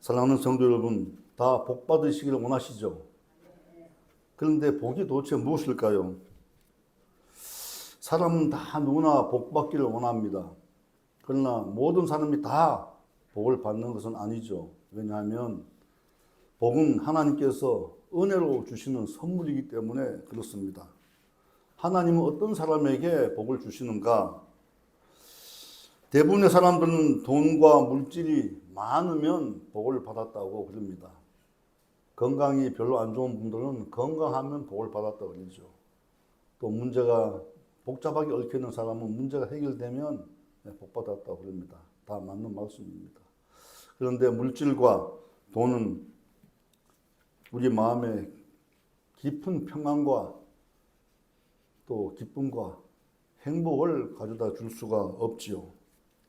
사랑하는 성도 여러분, 다 복 받으시기를 원하시죠? 그런데 복이 도대체 무엇일까요? 사람은 다 누구나 복 받기를 원합니다. 그러나 모든 사람이 다 복을 받는 것은 아니죠. 왜냐하면 복은 하나님께서 은혜로 주시는 선물이기 때문에 그렇습니다. 하나님은 어떤 사람에게 복을 주시는가? 대부분의 사람들은 돈과 물질이 많으면 복을 받았다고 그럽니다. 건강이 별로 안 좋은 분들은 건강하면 복을 받았다고 그러죠. 또 문제가 복잡하게 얽혀 있는 사람은 문제가 해결되면 복 받았다고 그럽니다. 다 맞는 말씀입니다. 그런데 물질과 돈은 우리 마음에 깊은 평안과 또 기쁨과 행복을 가져다 줄 수가 없지요.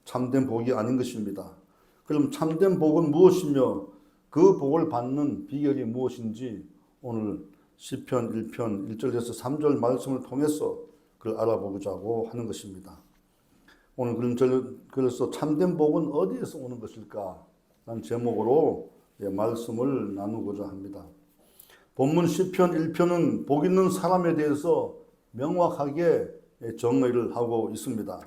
참된 복이 아닌 것입니다. 그럼 참된 복은 무엇이며 그 복을 받는 비결이 무엇인지 오늘 시편 1편 1절에서 3절 말씀을 통해서 그걸 알아보자고 하는 것입니다. 오늘 그래서 참된 복은 어디에서 오는 것일까? 라는 제목으로 말씀을 나누고자 합니다. 본문 시편 1편은 복 있는 사람에 대해서 명확하게 정의를 하고 있습니다.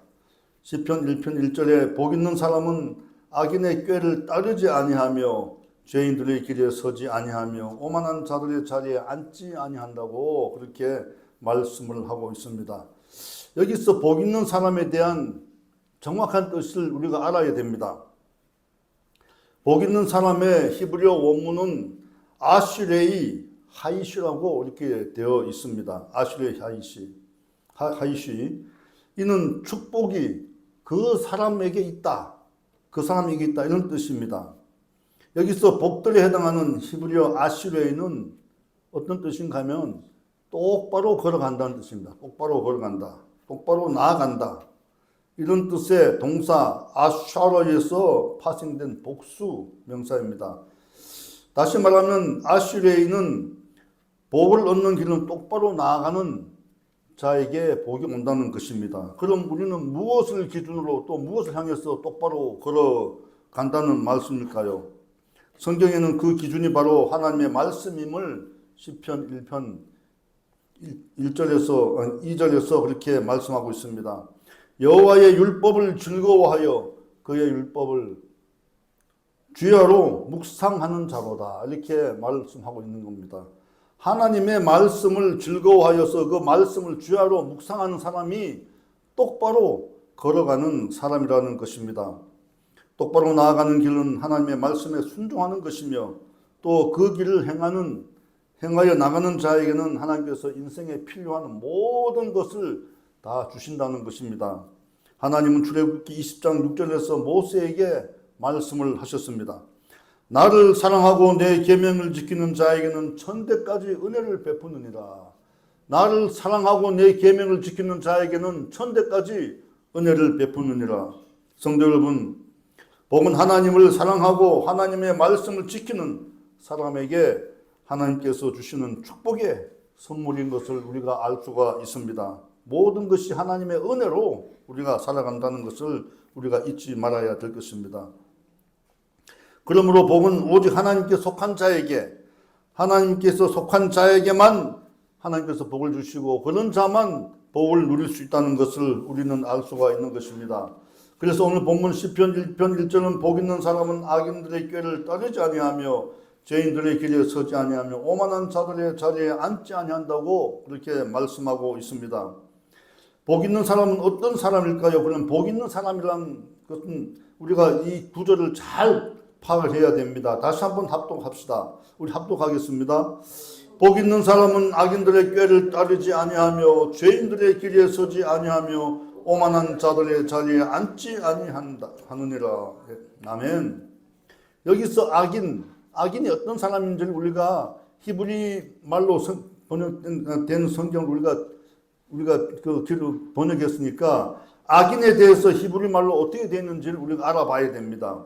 시편 1편 1절에 복 있는 사람은 악인의 꾀를 따르지 아니하며 죄인들의 길에 서지 아니하며 오만한 자들의 자리에 앉지 아니한다고 그렇게 말씀을 하고 있습니다. 여기서 복 있는 사람에 대한 정확한 뜻을 우리가 알아야 됩니다. 복 있는 사람의 히브리어 원문은 아슈레이 하이시라고 이렇게 되어 있습니다. 아슈레이 하이시. 이는 축복이 그 사람에게 있다. 그 사람에게 있다. 이런 뜻입니다. 여기서 복들에 해당하는 히브리어 아슈레이는 어떤 뜻인가 하면 똑바로 걸어간다는 뜻입니다. 똑바로 걸어간다. 똑바로 나아간다. 이런 뜻의 동사 아샤러에서 파생된 복수 명사입니다. 다시 말하면 아슈레이는 복을 얻는 길은 똑바로 나아가는 자에게 복이 온다는 것입니다. 그럼 우리는 무엇을 기준으로 또 무엇을 향해서 똑바로 걸어간다는 말씀일까요? 성경에는 그 기준이 바로 하나님의 말씀임을 시편 1편 1절에서 2절에서 그렇게 말씀하고 있습니다. 여호와의 율법을 즐거워하여 그의 율법을 주야로 묵상하는 자로다. 이렇게 말씀하고 있는 겁니다. 하나님의 말씀을 즐거워하여서 그 말씀을 주야로 묵상하는 사람이 똑바로 걸어가는 사람이라는 것입니다. 똑바로 나아가는 길은 하나님의 말씀에 순종하는 것이며 또 그 길을 행하여 나가는 자에게는 하나님께서 인생에 필요한 모든 것을 다 주신다는 것입니다. 하나님은 출애굽기 20장 6절에서 모세에게 말씀을 하셨습니다. 나를 사랑하고 내 계명을 지키는 자에게는 천대까지 은혜를 베푸느니라. 나를 사랑하고 내 계명을 지키는 자에게는 천대까지 은혜를 베푸느니라. 성도 여러분, 복은 하나님을 사랑하고 하나님의 말씀을 지키는 사람에게 하나님께서 주시는 축복의 선물인 것을 우리가 알 수가 있습니다. 모든 것이 하나님의 은혜로 우리가 살아간다는 것을 우리가 잊지 말아야 될 것입니다. 그러므로 복은 오직 하나님께 속한 자에게, 하나님께서 속한 자에게만 하나님께서 복을 주시고 그런 자만 복을 누릴 수 있다는 것을 우리는 알 수가 있는 것입니다. 그래서 오늘 본문 시편 1편 1절은 복 있는 사람은 악인들의 꾀를 따르지 아니하며 죄인들의 길에 서지 아니하며 오만한 자들의 자리에 앉지 아니한다고 그렇게 말씀하고 있습니다. 복 있는 사람은 어떤 사람일까요? 그럼 복 있는 사람이라는 것은 우리가 이 구절을 잘 파악을 해야 됩니다. 다시 한번 합독합시다. 우리 합독하겠습니다. 복 있는 사람은 악인들의 꾀를 따르지 아니하며 죄인들의 길에 서지 아니하며 오만한 자들의 자리에 앉지 아니하느니라. 아멘. 여기서 악인이 어떤 사람인지를 우리가 히브리 말로 번역된 성경을 우리가 그 길을 번역했으니까 악인에 대해서 히브리 말로 어떻게 되는지를 우리가 알아봐야 됩니다.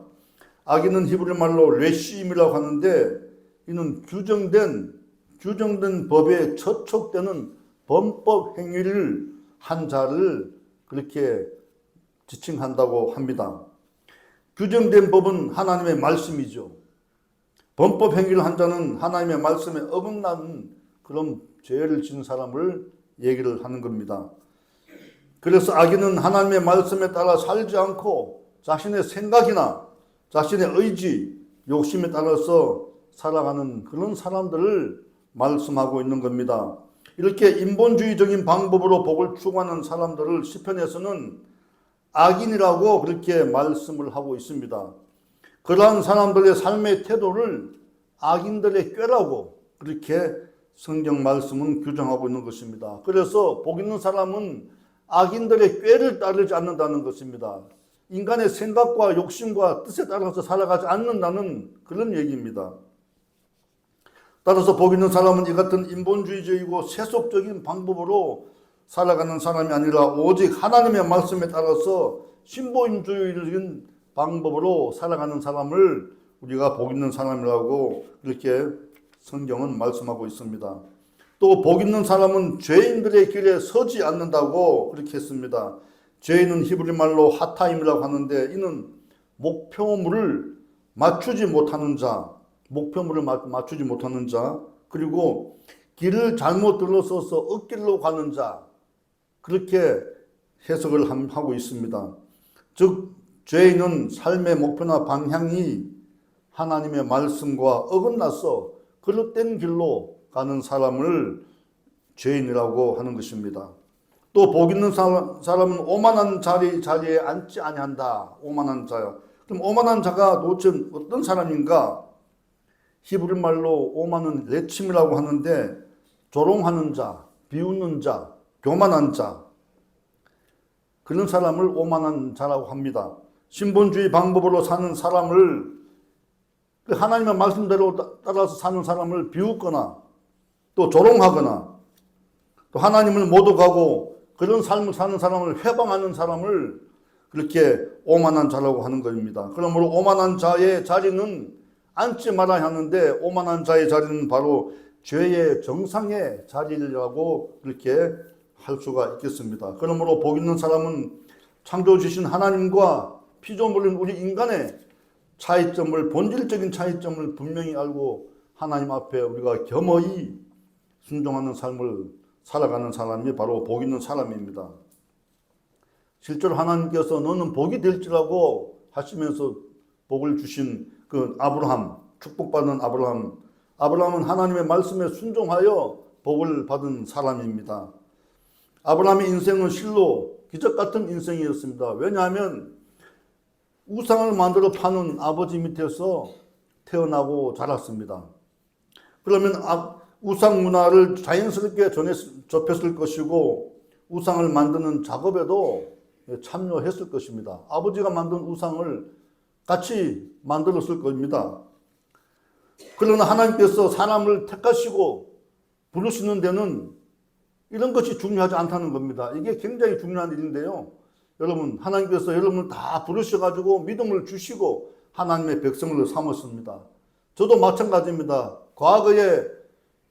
악인은 히브리 말로 레시임이라고 하는데 이는 규정된 법에 처촉되는 범법 행위를 한 자를 그렇게 지칭한다고 합니다. 규정된 법은 하나님의 말씀이죠. 범법 행위를 한 자는 하나님의 말씀에 어긋나는 그런 죄를 지은 사람을 얘기를 하는 겁니다. 그래서 악인은 하나님의 말씀에 따라 살지 않고 자신의 생각이나 자신의 의지, 욕심에 따라서 살아가는 그런 사람들을 말씀하고 있는 겁니다. 이렇게 인본주의적인 방법으로 복을 추구하는 사람들을 시편에서는 악인이라고 그렇게 말씀을 하고 있습니다. 그러한 사람들의 삶의 태도를 악인들의 꾀라고 그렇게 성경 말씀은 규정하고 있는 것입니다. 그래서 복 있는 사람은 악인들의 꾀를 따르지 않는다는 것입니다. 인간의 생각과 욕심과 뜻에 따라서 살아가지 않는다는 그런 얘기입니다. 따라서 복 있는 사람은 이 같은 인본주의적이고 세속적인 방법으로 살아가는 사람이 아니라 오직 하나님의 말씀에 따라서 신본주의적인 방법으로 살아가는 사람을 우리가 복 있는 사람이라고 그렇게 성경은 말씀하고 있습니다. 또 복 있는 사람은 죄인들의 길에 서지 않는다고 그렇게 했습니다. 죄인은 히브리 말로 하타임이라고 하는데 이는 목표물을 맞추지 못하는 자, 목표물을 맞추지 못하는 자, 그리고 길을 잘못 들어서서 엇길로 가는 자, 그렇게 해석을 하고 있습니다. 즉 죄인은 삶의 목표나 방향이 하나님의 말씀과 어긋나서 그릇된 길로 가는 사람을 죄인이라고 하는 것입니다. 또 복 있는 사람은 오만한 자리에 앉지 아니한다. 오만한 자요. 그럼 오만한 자가 도대체 어떤 사람인가? 히브리 말로 오만은 레침이라고 하는데 조롱하는 자, 비웃는 자, 교만한 자, 그런 사람을 오만한 자라고 합니다. 신본주의 방법으로 사는 사람을, 하나님의 말씀대로 따라서 사는 사람을 비웃거나 또 조롱하거나 또 하나님을 모독하고 그런 삶을 사는 사람을 회방하는 사람을 그렇게 오만한 자라고 하는 것입니다. 그러므로 오만한 자의 자리는 앉지 말아야 하는데 오만한 자의 자리는 바로 죄의 정상의 자리라고 그렇게 할 수가 있겠습니다. 그러므로 복 있는 사람은 창조주신 하나님과 피조물인 우리 인간의 차이점을, 본질적인 차이점을 분명히 알고 하나님 앞에 우리가 겸허히 순종하는 삶을 살아가는 사람이 바로 복 있는 사람입니다. 실제로 하나님께서 너는 복이 될지라고 하시면서 복을 주신 그 아브라함, 축복받은 아브라함은 하나님의 말씀에 순종하여 복을 받은 사람입니다. 아브라함의 인생은 실로 기적 같은 인생이었습니다. 왜냐하면 우상을 만들어 파는 아버지 밑에서 태어나고 자랐습니다. 그러면 우상 문화를 자연스럽게 접했을 것이고 우상을 만드는 작업에도 참여했을 것입니다. 아버지가 만든 우상을 같이 만들었을 겁니다. 그러나 하나님께서 사람을 택하시고 부르시는 데는 이런 것이 중요하지 않다는 겁니다. 이게 굉장히 중요한 일인데요. 여러분, 하나님께서 여러분을 다 부르셔가지고 믿음을 주시고 하나님의 백성을 삼았습니다. 저도 마찬가지입니다. 과거에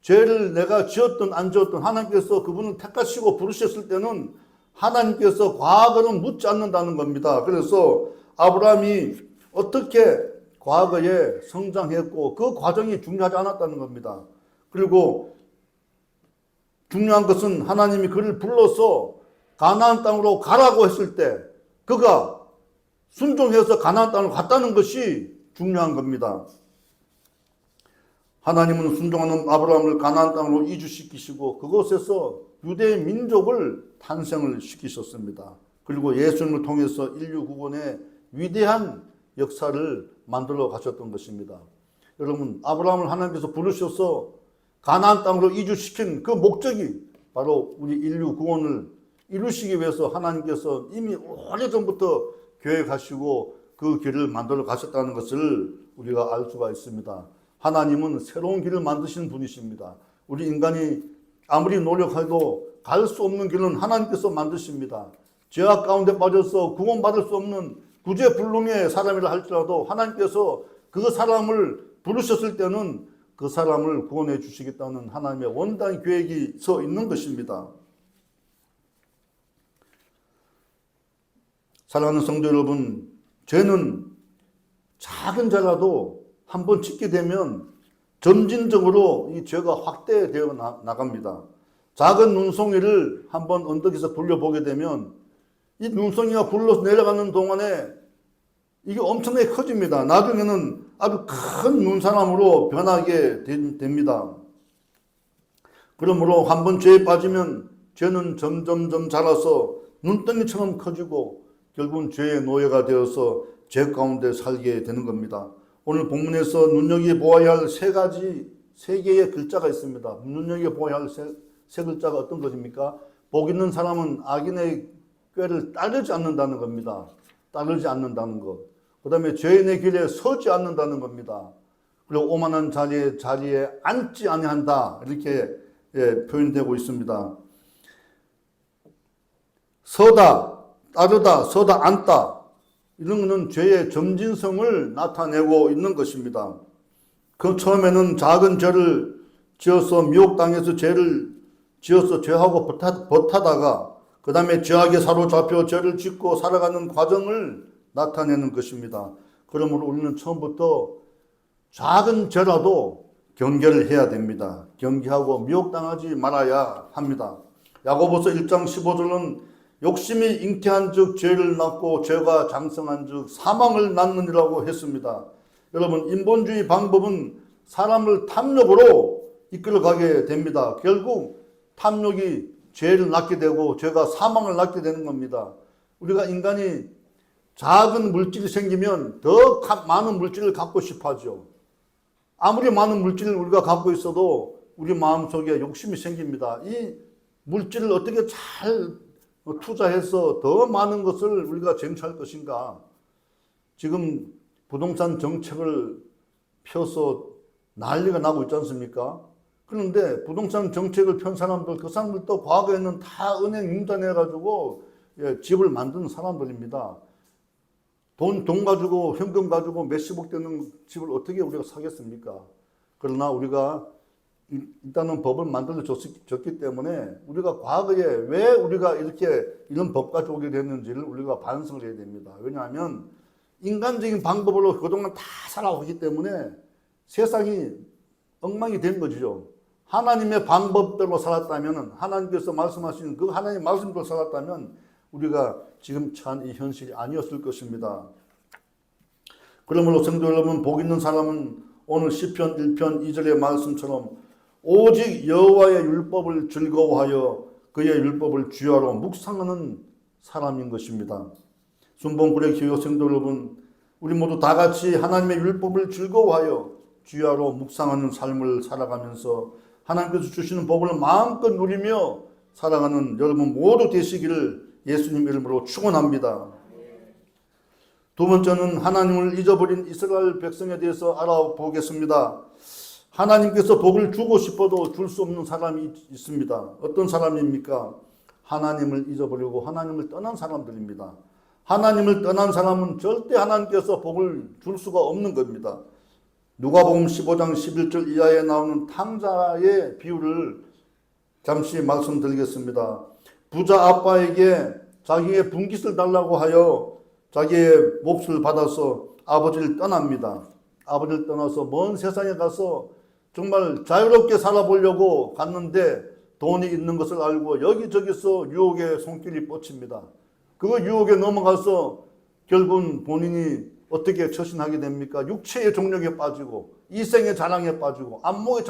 죄를 내가 지었든 안 지었든 하나님께서 그분을 택하시고 부르셨을 때는 하나님께서 과거는 묻지 않는다는 겁니다. 그래서 아브라함이 어떻게 과거에 성장했고 그 과정이 중요하지 않았다는 겁니다. 그리고 중요한 것은 하나님이 그를 불러서 가나안 땅으로 가라고 했을 때 그가 순종해서 가나안 땅으로 갔다는 것이 중요한 겁니다. 하나님은 순종하는 아브라함을 가나안 땅으로 이주시키시고 그곳에서 유대 민족을 탄생을 시키셨습니다. 그리고 예수님을 통해서 인류 구원의 위대한 역사를 만들어 가셨던 것입니다. 여러분, 아브라함을 하나님께서 부르셔서 가나안 땅으로 이주시킨 그 목적이 바로 우리 인류 구원을 이루시기 위해서 하나님께서 이미 오래전부터 계획하시고 그 길을 만들어 가셨다는 것을 우리가 알 수가 있습니다. 하나님은 새로운 길을 만드신 분이십니다. 우리 인간이 아무리 노력해도 갈 수 없는 길은 하나님께서 만드십니다. 죄악 가운데 빠져서 구원받을 수 없는 구제불능의 사람이라 할지라도 하나님께서 그 사람을 부르셨을 때는 그 사람을 구원해 주시겠다는 하나님의 원단 계획이 서 있는 것입니다. 사랑하는 성도 여러분, 죄는 작은 자라도 한번 짓게 되면 점진적으로 이 죄가 확대되어 나갑니다. 작은 눈송이를 한번 언덕에서 굴려보게 되면 이 눈송이가 굴러 내려가는 동안에 이게 엄청나게 커집니다. 나중에는 아주 큰 눈사람으로 변하게 됩니다. 그러므로 한번 죄에 빠지면 죄는 점점점 자라서 눈덩이처럼 커지고 결국은 죄의 노예가 되어서 죄 가운데 살게 되는 겁니다. 오늘 본문에서 눈여겨보아야 할 세 개의 글자가 있습니다. 눈여겨보아야 할 세 글자가 어떤 것입니까? 복 있는 사람은 악인의 꾀를 따르지 않는다는 겁니다. 따르지 않는다는 것. 그 다음에 죄인의 길에 서지 않는다는 겁니다. 그리고 오만한 자리에 앉지 아니한다. 이렇게 표현되고 있습니다. 서다, 따르다, 서다, 앉다. 이런 것은 죄의 점진성을 나타내고 있는 것입니다. 그 처음에는 작은 죄를 지어서 미혹당해서 죄를 지어서 죄하고 버타다가 그 다음에 죄악에 사로잡혀 죄를 짓고 살아가는 과정을 나타내는 것입니다. 그러므로 우리는 처음부터 작은 죄라도 경계를 해야 됩니다. 경계하고 미혹당하지 말아야 합니다. 야고보서 1장 15절은 욕심이 잉태한 즉 죄를 낳고 죄가 장성한 즉 사망을 낳느니라고 했습니다. 여러분, 인본주의 방법은 사람을 탐욕으로 이끌어가게 됩니다. 결국 탐욕이 죄를 낳게 되고 죄가 사망을 낳게 되는 겁니다. 우리가 인간이 작은 물질이 생기면 더 많은 물질을 갖고 싶어 하죠. 아무리 많은 물질을 우리가 갖고 있어도 우리 마음속에 욕심이 생깁니다. 이 물질을 어떻게 잘 투자해서 더 많은 것을 우리가 쟁취할 것인가. 지금 부동산 정책을 펴서 난리가 나고 있지 않습니까? 그런데 부동산 정책을 편 사람들, 그 사람들도 과거에는 다 은행 융단해가지고 집을 만드는 사람들입니다. 돈 가지고, 현금 가지고 몇십억 되는 집을 어떻게 우리가 사겠습니까? 그러나 우리가 일단은 법을 만들어줬기 때문에 우리가 과거에 왜 우리가 이런 법까지 오게 됐는지를 우리가 반성을 해야 됩니다. 왜냐하면 인간적인 방법으로 그동안 다 살아오기 때문에 세상이 엉망이 된 거죠. 하나님의 방법대로 살았다면, 하나님께서 말씀하신 그 하나님의 말씀대로 살았다면 우리가 지금 처한 이 현실이 아니었을 것입니다. 그러므로 성도 여러분, 복 있는 사람은 오늘 시편 1편 2절의 말씀처럼 오직 여호와의 율법을 즐거워하여 그의 율법을 주야로 묵상하는 사람인 것입니다. 순봉구례 교회 성도 여러분, 우리 모두 다 같이 하나님의 율법을 즐거워하여 주야로 묵상하는 삶을 살아가면서 하나님께서 주시는 복을 마음껏 누리며 살아가는 여러분 모두 되시기를 예수님 이름으로 축원합니다. 두 번째는 하나님을 잊어버린 이스라엘 백성에 대해서 알아보겠습니다. 하나님께서 복을 주고 싶어도 줄 수 없는 사람이 있습니다. 어떤 사람입니까? 하나님을 잊어버리고 하나님을 떠난 사람들입니다. 하나님을 떠난 사람은 절대 하나님께서 복을 줄 수가 없는 겁니다. 누가복음 15장 11절 이하에 나오는 탕자의 비유를 잠시 말씀드리겠습니다. 부자 아빠에게 자기의 분깃을 달라고 하여 자기의 몫을 받아서 아버지를 떠납니다. 아버지를 떠나서 먼 세상에 가서 정말 자유롭게 살아보려고 갔는데 돈이 있는 것을 알고 여기저기서 유혹의 손길이 뻗칩니다. 그 유혹에 넘어가서 결국은 본인이 어떻게 처신하게 됩니까? 육체의 정력에 빠지고 이생의 자랑에 빠지고 안목의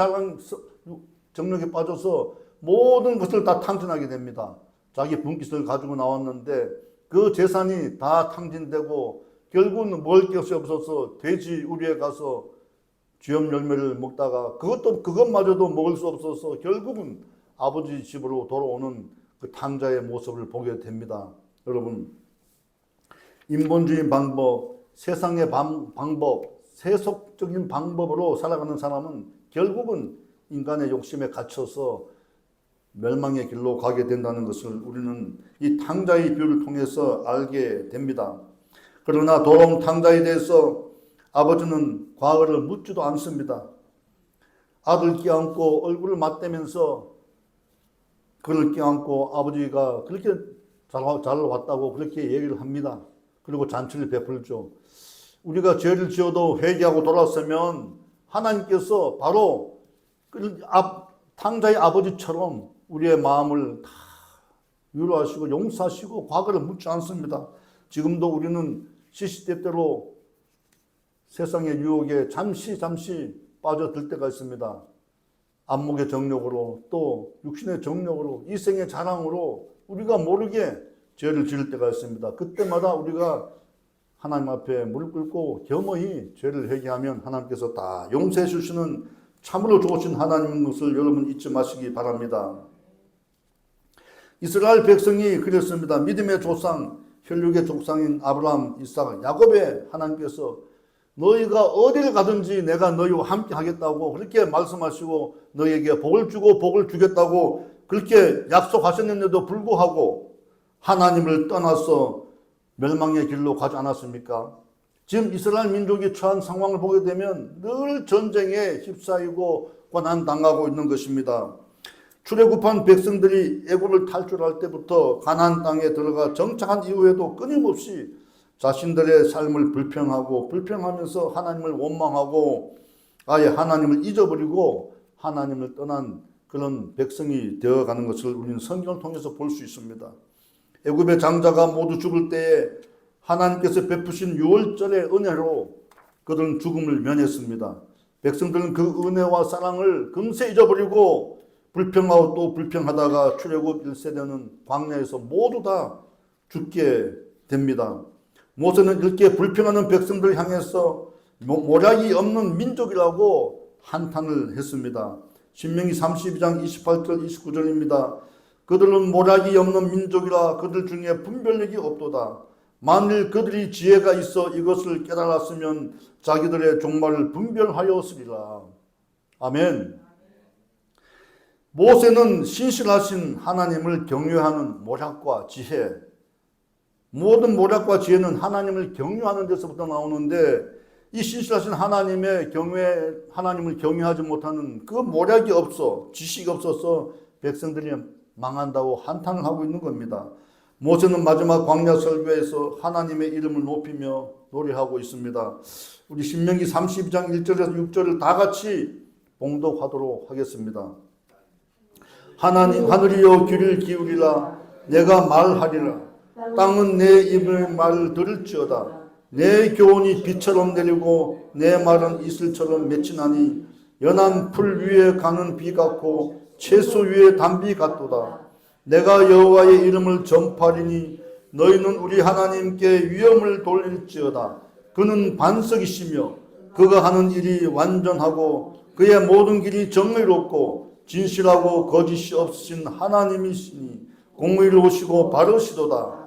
정력에 빠져서 모든 것을 다 탕진하게 됩니다. 자기 분깃을 가지고 나왔는데 그 재산이 다 탕진되고 결국은 먹을 것이 없어서 돼지 우리에 가서 쥐염 열매를 먹다가 그것마저도 먹을 수 없어서 결국은 아버지 집으로 돌아오는 그 탕자의 모습을 보게 됩니다. 여러분, 인본주의 방법, 세상의 방법, 세속적인 방법으로 살아가는 사람은 결국은 인간의 욕심에 갇혀서 멸망의 길로 가게 된다는 것을 우리는 이 탕자의 비유를 통해서 알게 됩니다. 그러나 돌아온 탕자에 대해서 아버지는 과거를 묻지도 않습니다. 아들 껴안고 얼굴을 맞대면서 그를 껴안고 아버지가 그렇게 잘 왔다고 그렇게 얘기를 합니다. 그리고 잔치를 베풀죠. 우리가 죄를 지어도 회개하고 돌아서면 하나님께서 바로 탕자의 아버지처럼 우리의 마음을 다 위로하시고 용서하시고 과거를 묻지 않습니다. 지금도 우리는 시시때때로 세상의 유혹에 잠시 빠져들 때가 있습니다. 안목의 정욕으로 또 육신의 정욕으로 이생의 자랑으로 우리가 모르게 죄를 지을 때가 있습니다. 그때마다 우리가 하나님 앞에 무릎 꿇고 겸허히 죄를 회개하면 하나님께서 다 용서해 주시는 참으로 좋으신 하나님인 것을 여러분 잊지 마시기 바랍니다. 이스라엘 백성이 그랬습니다. 믿음의 조상, 혈육의 조상인 아브라함, 이삭, 야곱의 하나님께서 너희가 어디를 가든지 내가 너희와 함께 하겠다고 그렇게 말씀하시고 너희에게 복을 주고 복을 주겠다고 그렇게 약속하셨는데도 불구하고 하나님을 떠나서 멸망의 길로 가지 않았습니까? 지금 이스라엘 민족이 처한 상황을 보게 되면 늘 전쟁에 휩싸이고 고난당하고 있는 것입니다. 출애굽한 백성들이 애굽을 탈출할 때부터 가나안 땅에 들어가 정착한 이후에도 끊임없이 자신들의 삶을 불평하면서 하나님을 원망하고 아예 하나님을 잊어버리고 하나님을 떠난 그런 백성이 되어가는 것을 우리는 성경을 통해서 볼 수 있습니다. 애굽의 장자가 모두 죽을 때에 하나님께서 베푸신 유월절의 은혜로 그들은 죽음을 면했습니다. 백성들은 그 은혜와 사랑을 금세 잊어버리고 불평하고 또 불평하다가 출애굽 1세대는 광야에서 모두 다 죽게 됩니다. 모세는 이렇게 불평하는 백성들을 향해서 모략이 없는 민족이라고 한탄을 했습니다. 신명기 32장 28절 29절입니다. 그들은 모략이 없는 민족이라 그들 중에 분별력이 없도다. 만일 그들이 지혜가 있어 이것을 깨달았으면 자기들의 종말을 분별하였으리라. 아멘. 모세는 신실하신 하나님을 경외하는 모략과 지혜, 모든 모략과 지혜는 하나님을 경외하는 데서부터 나오는데 이 신실하신 하나님을 경외하지 못하는 그 모략이 없어, 지식이 없어서 백성들이 망한다고 한탄을 하고 있는 겁니다. 모세는 마지막 광야 설교에서 하나님의 이름을 높이며 노래하고 있습니다. 우리 신명기 32장 1절에서 6절을 다 같이 봉독하도록 하겠습니다. 하나님 하늘이여 귀를 기울이라. 내가 말하리라. 땅은 내 입의 말을 들을지어다. 내 교훈이 비처럼 내리고 내 말은 이슬처럼 맺히나니 연한 풀 위에 가는 비 같고 채소 위에 단비 같도다. 내가 여호와의 이름을 전파하리니 너희는 우리 하나님께 위엄을 돌릴지어다. 그는 반석이시며 그가 하는 일이 완전하고 그의 모든 길이 정의롭고 진실하고 거짓이 없으신 하나님이시니 공의로우시고 바르시도다.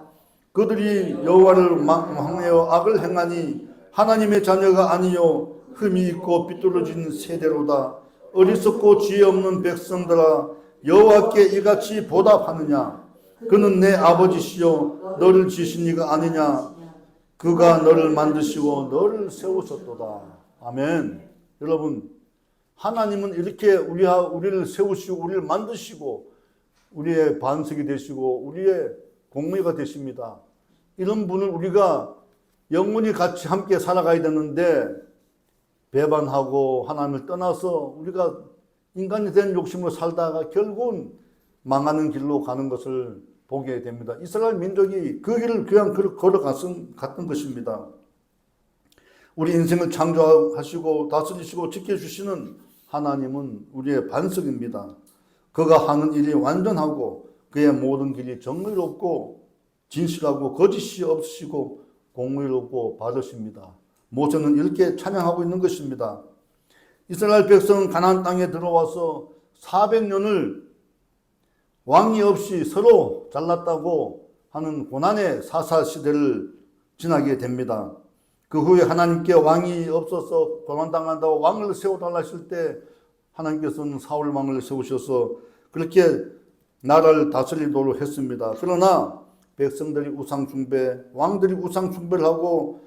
그들이 여호와를 망하여 악을 행하니 하나님의 자녀가 아니요 흠이 있고 삐뚤어진 세대로다. 어리석고 지혜 없는 백성들아 여호와께 이같이 보답하느냐. 그는 내 아버지시요 너를 지으신 이가 아니냐. 그가 너를 만드시고 너를 세우셨도다. 아멘. 여러분, 하나님은 이렇게 우리를 세우시고 우리를 만드시고 우리의 반석이 되시고 우리의 공의가 되십니다. 이런 분을 우리가 영원히 같이 함께 살아가야 되는데 배반하고 하나님을 떠나서 우리가 인간이 된 욕심으로 살다가 결국은 망하는 길로 가는 것을 보게 됩니다. 이스라엘 민족이 그 길을 그냥 걸어갔던 것입니다. 우리 인생을 창조하시고 다스리시고 지켜주시는 하나님은 우리의 반석입니다. 그가 하는 일이 완전하고 그의 모든 길이 정의롭고 진실하고 거짓이 없으시고 공의롭고 바르십니다. 모세는 이렇게 찬양하고 있는 것입니다. 이스라엘 백성은 가나안 땅에 들어와서 400년을 왕이 없이 서로 잘났다고 하는 고난의 사사 시대를 지나게 됩니다. 그 후에 하나님께 왕이 없어서 고난당한다고 왕을 세워달라 하실 때 하나님께서는 사울 왕을 세우셔서 그렇게 나라를 다스리도록 했습니다. 그러나 백성들이 우상숭배, 왕들이 우상숭배를 하고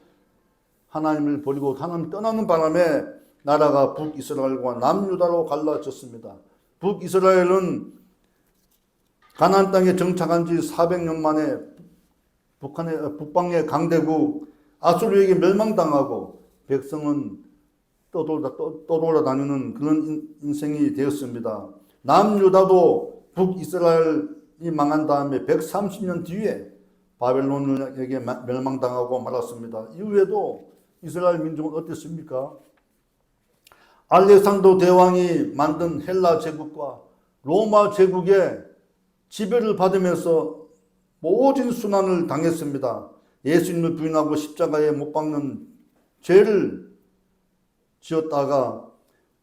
하나님을 버리고 하나님을 떠나는 바람에 나라가 북이스라엘과 남유다로 갈라졌습니다. 북이스라엘은 가나안 땅에 정착한 지 400년 만에 북방의 강대국 아수르에게 멸망당하고 백성은 떠돌아다니는 그런 인생이 되었습니다. 남유다도 북이스라엘이 망한 다음에 130년 뒤에 바벨론에게 멸망당하고 말았습니다. 이후에도 이스라엘 민족은 어땠습니까? 알렉산더 대왕이 만든 헬라 제국과 로마 제국의 지배를 받으면서 모진 순환을 당했습니다. 예수님을 부인하고 십자가에 못 박는 죄를 지었다가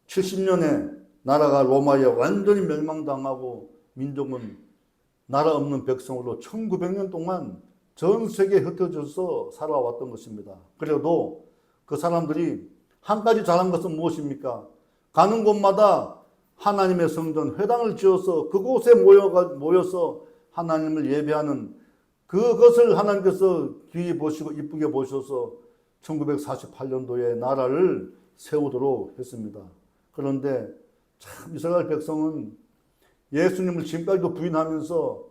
70년에 나라가 로마에 완전히 멸망당하고 민족은 나라 없는 백성으로 1900년 동안 전 세계에 흩어져서 살아왔던 것입니다. 그래도 그 사람들이 한 가지 잘한 것은 무엇입니까? 가는 곳마다 하나님의 성전 회당을 지어서 그곳에 모여서 하나님을 예배하는 그것을 하나님께서 귀히 보시고 이쁘게 보셔서 1948년도에 나라를 세우도록 했습니다. 그런데 참 이스라엘 백성은 예수님을 지금까지도 부인하면서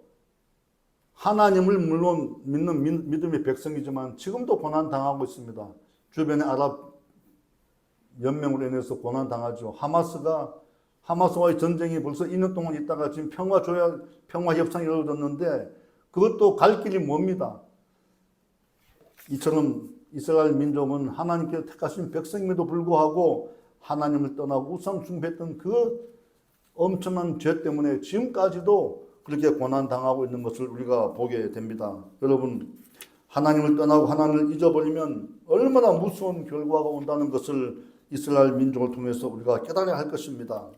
하나님을 물론 믿는 믿음의 백성이지만 지금도 고난당하고 있습니다. 주변의 아랍 연맹으로 인해서 고난당하죠. 하마스와의 전쟁이 벌써 2년 동안 있다가 지금 평화 협상이 이루어졌는데 그것도 갈 길이 멉니다. 이처럼 이스라엘 민족은 하나님께서 택하신 백성임에도 불구하고 하나님을 떠나고 우상 숭배했던 그 엄청난 죄 때문에 지금까지도 그렇게 고난당하고 있는 것을 우리가 보게 됩니다. 여러분, 하나님을 떠나고 하나님을 잊어버리면 얼마나 무서운 결과가 온다는 것을 이스라엘 민족을 통해서 우리가 깨달아야 할 것입니다.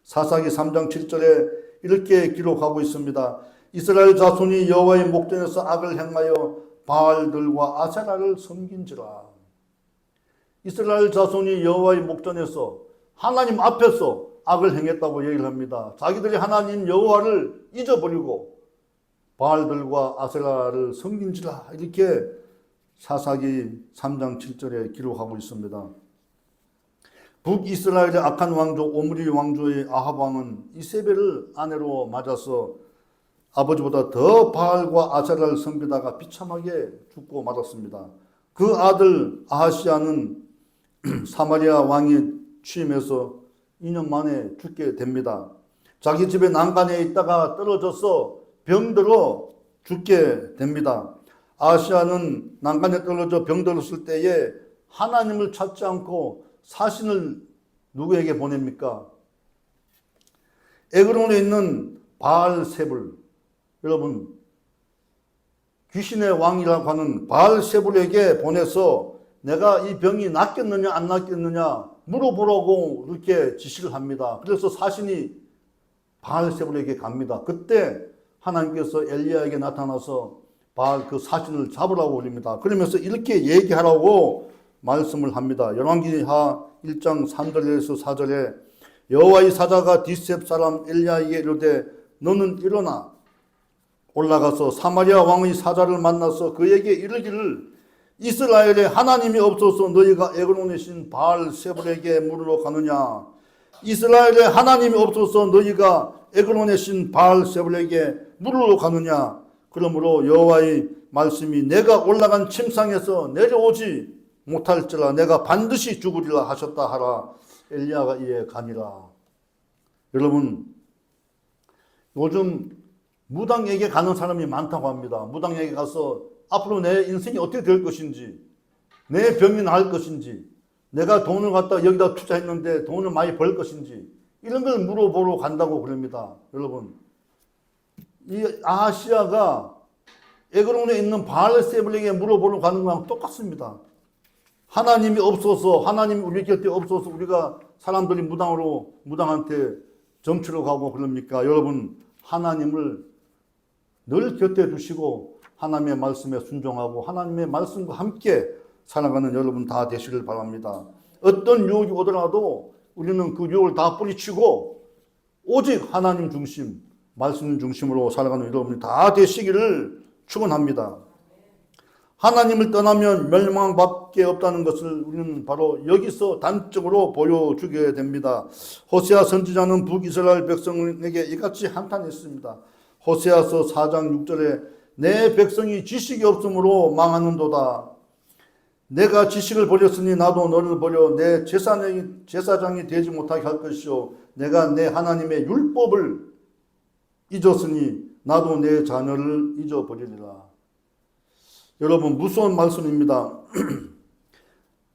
사사기 3장 7절에 이렇게 기록하고 있습니다. 이스라엘 자손이 여호와의 목전에서 악을 행하여 바알들과 아세라를 섬긴지라. 이스라엘 자손이 여호와의 목전에서 하나님 앞에서 악을 행했다고 얘기를 합니다. 자기들이 하나님 여호와를 잊어버리고 바알들과 아세라를 섬긴지라 이렇게 사사기 3장 7절에 기록하고 있습니다. 북이스라엘의 악한 왕조 오므리 왕조의 아합 왕은 이세벨을 아내로 맞아서 아버지보다 더 바알과 아세라를 섬기다가 비참하게 죽고 말았습니다. 그 아들 아하시아는 사마리아 왕이 취임해서 2년 만에 죽게 됩니다. 자기 집에 난간에 있다가 떨어져서 병들어 죽게 됩니다. 아하시아는 난간에 떨어져 병들었을 때에 하나님을 찾지 않고 사신을 누구에게 보냅니까? 에그론에 있는 바알세불, 여러분 귀신의 왕이라고 하는 바알세불에게 보내서 내가 이 병이 낫겠느냐 안 낫겠느냐 물어보라고 이렇게 지시를 합니다. 그래서 사신이 바알세불에게 갑니다. 그때 하나님께서 엘리야에게 나타나서 바알 그 사신을 잡으라고 올립니다. 그러면서 이렇게 얘기하라고 말씀을 합니다. 열왕기하 1장 3절에서 4절에 여호와의 사자가 디셉 사람 엘리야에게 이르되 너는 일어나 올라가서 사마리아 왕의 사자를 만나서 그에게 이르기를 이스라엘에 하나님이 없어서 너희가 에그론에 신 바알세불에게 물으러 가느냐. 이스라엘에 하나님이 없어서 너희가 에그론에 신 바알세불에게 물으러 가느냐. 그러므로 여호와의 말씀이 내가 올라간 침상에서 내려오지 못할지라 내가 반드시 죽으리라 하셨다 하라. 엘리야가 이에 가니라. 여러분, 요즘 무당에게 가는 사람이 많다고 합니다. 무당에게 가서 앞으로 내 인생이 어떻게 될 것인지, 내 병이 나을 것인지, 내가 돈을 갖다 여기다 투자했는데 돈을 많이 벌 것인지 이런 걸 물어보러 간다고 그럽니다. 여러분, 이 아하시아가 에그론에 있는 바알세불에게 물어보러 가는 거랑 똑같습니다. 하나님이 없어서, 하나님이 우리 곁에 없어서 우리가 사람들이 무당한테 점치러 가고 그럽니까? 여러분, 하나님을 늘 곁에 두시고 하나님의 말씀에 순종하고 하나님의 말씀과 함께 살아가는 여러분 다 되시길 바랍니다. 어떤 유혹이 오더라도 우리는 그 유혹을 다 뿌리치고 오직 하나님 중심, 말씀 중심으로 살아가는 여러분이 다 되시기를 축원합니다. 하나님을 떠나면 멸망밖에 없다는 것을 우리는 바로 여기서 단적으로 보여주게 됩니다. 호세아 선지자는 북이스라엘 백성에게 이같이 한탄했습니다. 호세아서 4장 6절에 내 백성이 지식이 없으므로 망하는도다. 내가 지식을 버렸으니 나도 너를 버려 내 제사장이 되지 못하게 할 것이요 내가 내 하나님의 율법을 잊었으니 나도 내 자녀를 잊어버리리라. 여러분 무서운 말씀입니다.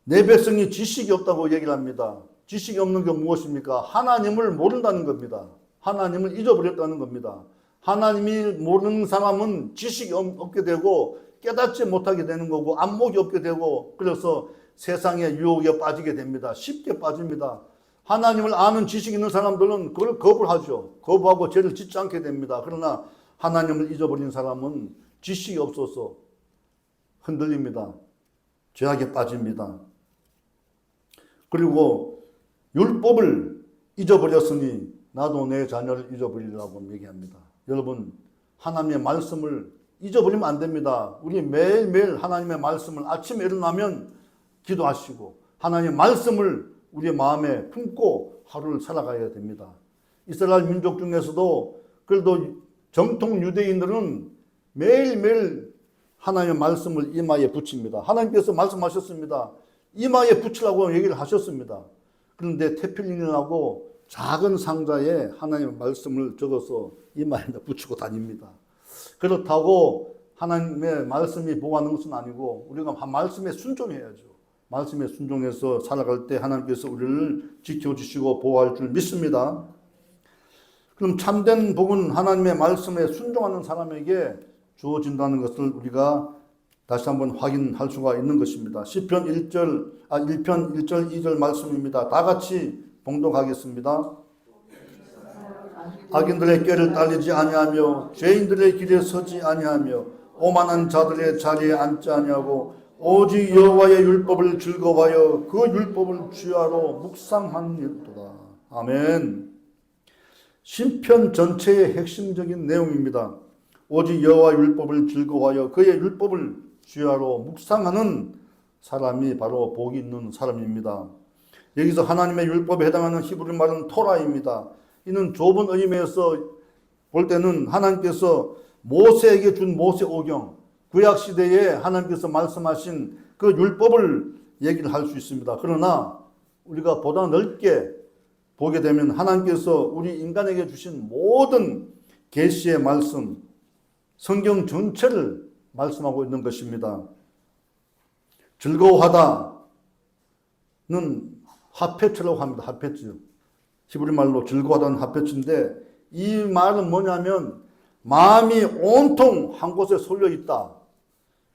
내 백성이 지식이 없다고 얘기를 합니다. 지식이 없는 게 무엇입니까? 하나님을 모른다는 겁니다. 하나님을 잊어버렸다는 겁니다. 하나님이 모르는 사람은 지식이 없게 되고 깨닫지 못하게 되는 거고 안목이 없게 되고 그래서 세상의 유혹에 빠지게 됩니다. 쉽게 빠집니다. 하나님을 아는 지식이 있는 사람들은 그걸 거부를 하죠. 거부하고 죄를 짓지 않게 됩니다. 그러나 하나님을 잊어버린 사람은 지식이 없어서 흔들립니다. 죄악에 빠집니다. 그리고 율법을 잊어버렸으니 나도 내 자녀를 잊어버리라고 얘기합니다. 여러분 하나님의 말씀을 잊어버리면 안 됩니다. 우리 매일매일 하나님의 말씀을 아침에 일어나면 기도하시고 하나님의 말씀을 우리의 마음에 품고 하루를 살아가야 됩니다. 이스라엘 민족 중에서도 그래도 정통 유대인들은 매일매일 하나님의 말씀을 이마에 붙입니다. 하나님께서 말씀하셨습니다. 이마에 붙이라고 얘기를 하셨습니다. 그런데 테필린이라고 작은 상자에 하나님의 말씀을 적어서 이마에 붙이고 다닙니다. 그렇다고 하나님의 말씀이 보호하는 것은 아니고 우리가 말씀에 순종해야죠. 말씀에 순종해서 살아갈 때 하나님께서 우리를 지켜주시고 보호할 줄 믿습니다. 그럼 참된 복은 하나님의 말씀에 순종하는 사람에게 주어진다는 것을 우리가 다시 한번 확인할 수가 있는 것입니다. 시편 1편 1절 2절 말씀입니다. 다 같이 봉독하겠습니다. 악인들의 꾀를 따르지 아니하며 죄인들의 길에 서지 아니하며 오만한 자들의 자리에 앉지 아니하고 오직 여호와의 율법을 즐거워하여 그 율법을 주야로 묵상하니로다. 아멘. 시편 전체의 핵심적인 내용입니다. 오직 여호와 율법을 즐거워하여 그의 율법을 주야로 묵상하는 사람이 바로 복이 있는 사람입니다. 여기서 하나님의 율법에 해당하는 히브리 말은 토라입니다. 이는 좁은 의미에서 볼 때는 하나님께서 모세에게 준 모세 오경, 구약 시대에 하나님께서 말씀하신 그 율법을 얘기를 할 수 있습니다. 그러나 우리가 보다 넓게 보게 되면 하나님께서 우리 인간에게 주신 모든 계시의 말씀, 성경 전체를 말씀하고 있는 것입니다. 즐거워하다는 하페츠라고 합니다. 하페츠. 히브리 말로 즐거워하다는 하페츠인데 이 말은 뭐냐면 마음이 온통 한 곳에 쏠려 있다.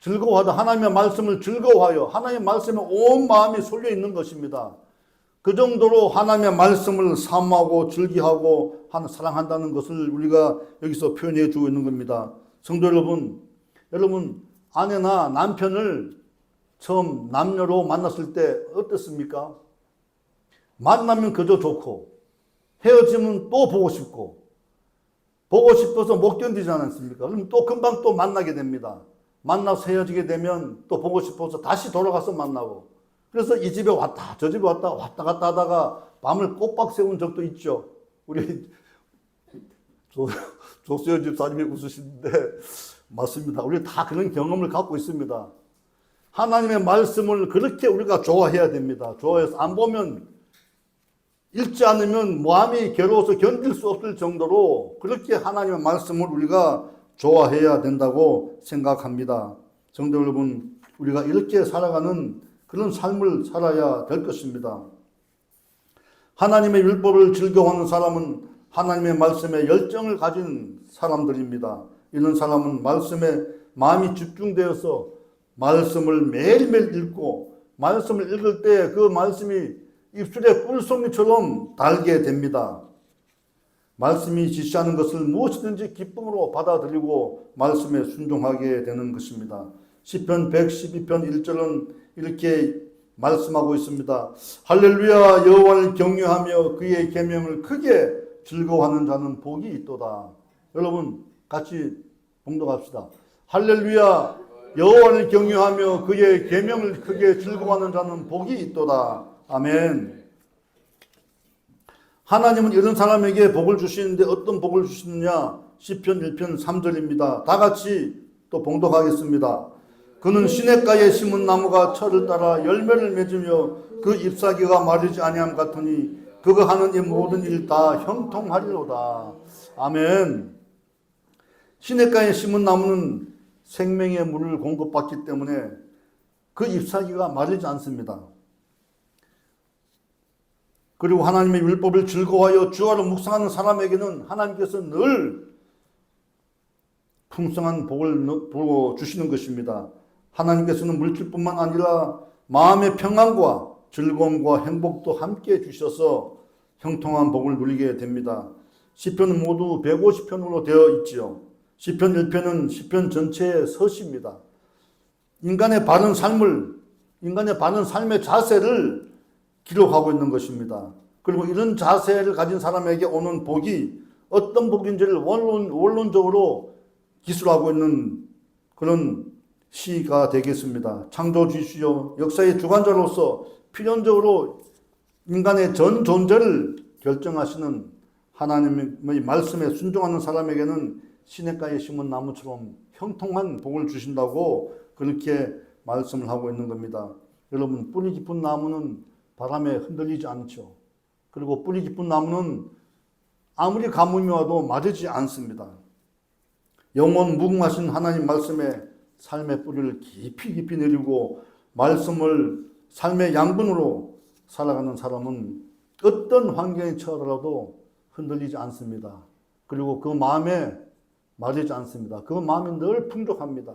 즐거워하다. 하나님의 말씀을 즐거워하여 하나님의 말씀에 온 마음이 쏠려 있는 것입니다. 그 정도로 하나님의 말씀을 사모하고 즐기하고 사랑한다는 것을 우리가 여기서 표현해 주고 있는 겁니다. 성도 여러분 아내나 남편을 처음 남녀로 만났을 때 어땠습니까? 만나면 그저 좋고 헤어지면 또 보고 싶고 보고 싶어서 못 견디지 않습니까? 그럼 또 금방 또 만나게 됩니다. 만나서 헤어지게 되면 또 보고 싶어서 다시 돌아가서 만나고 그래서 이 집에 왔다 저 집에 왔다 갔다 하다가 밤을 꼬박 세운 적도 있죠. 우리 조수연 집사님이 웃으시는데 맞습니다. 우리 다 그런 경험을 갖고 있습니다. 하나님의 말씀을 그렇게 우리가 좋아해야 됩니다. 좋아해서 안 보면 읽지 않으면 마음이 괴로워서 견딜 수 없을 정도로 그렇게 하나님의 말씀을 우리가 좋아해야 된다고 생각합니다. 성도 여러분, 우리가 이렇게 살아가는 그런 삶을 살아야 될 것입니다. 하나님의 율법을 즐거워하는 사람은 하나님의 말씀에 열정을 가진 사람들입니다. 이런 사람은 말씀에 마음이 집중되어서 말씀을 매일매일 읽고 말씀을 읽을 때 그 말씀이 입술에 꿀송이처럼 달게 됩니다. 말씀이 지시하는 것을 무엇이든지 기쁨으로 받아들이고 말씀에 순종하게 되는 것입니다. 시편 112편 1절은 이렇게 말씀하고 있습니다. 할렐루야 여호와를 경외하며 그의 계명을 크게 즐거워하는 자는 복이 있도다. 여러분 같이 봉독합시다. 할렐루야 여호와를 경외하며 그의 계명을 크게 즐거워하는 자는 복이 있도다. 아멘. 하나님은 이런 사람에게 복을 주시는데 어떤 복을 주시느냐? 시편 1편 3절입니다. 다 같이 또 봉독하겠습니다. 그는 시냇가에 심은 나무가 철을 따라 열매를 맺으며 그 잎사귀가 마르지 아니함 같으니 그가 하는 이 모든 일 다 형통하리로다. 아멘. 시냇가에 심은 나무는 생명의 물을 공급받기 때문에 그 잎사귀가 마르지 않습니다. 그리고 하나님의 율법을 즐거워하여 주야로 묵상하는 사람에게는 하나님께서 늘 풍성한 복을 부어 주시는 것입니다. 하나님께서는 물질뿐만 아니라 마음의 평안과 즐거움과 행복도 함께 주셔서 형통한 복을 누리게 됩니다. 시편은 모두 150편으로 되어 있지요. 시편 1편은 시편 전체의 서시입니다. 인간의 바른 삶의 자세를 기록하고 있는 것입니다. 그리고 이런 자세를 가진 사람에게 오는 복이 어떤 복인지를 원론적으로 기술하고 있는 그런 시가 되겠습니다. 창조주시요 역사의 주관자로서 필연적으로 인간의 전 존재를 결정하시는 하나님의 말씀에 순종하는 사람에게는 시냇가에 심은 나무처럼 형통한 복을 주신다고 그렇게 말씀을 하고 있는 겁니다. 여러분, 뿌리 깊은 나무는 바람에 흔들리지 않죠. 그리고 뿌리 깊은 나무는 아무리 가뭄이 와도 마르지 않습니다. 영원 무궁하신 하나님 말씀에 삶의 뿌리를 깊이 내리고 말씀을 삶의 양분으로 살아가는 사람은 어떤 환경에 처하더라도 흔들리지 않습니다. 그리고 그 마음에 마르지 않습니다. 그 마음이 늘 풍족합니다.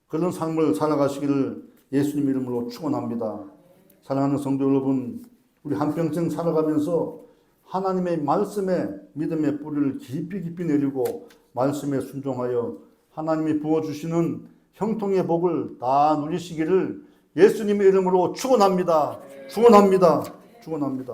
그런 삶을 살아가시기를 예수님 이름으로 축원합니다. 사랑하는 성도 여러분, 우리 한평생 살아가면서 하나님의 말씀에 믿음의 뿌리를 깊이 내리고 말씀에 순종하여 하나님이 부어주시는 형통의 복을 다 누리시기를 예수님의 이름으로 축원합니다. 축원합니다. 축원합니다.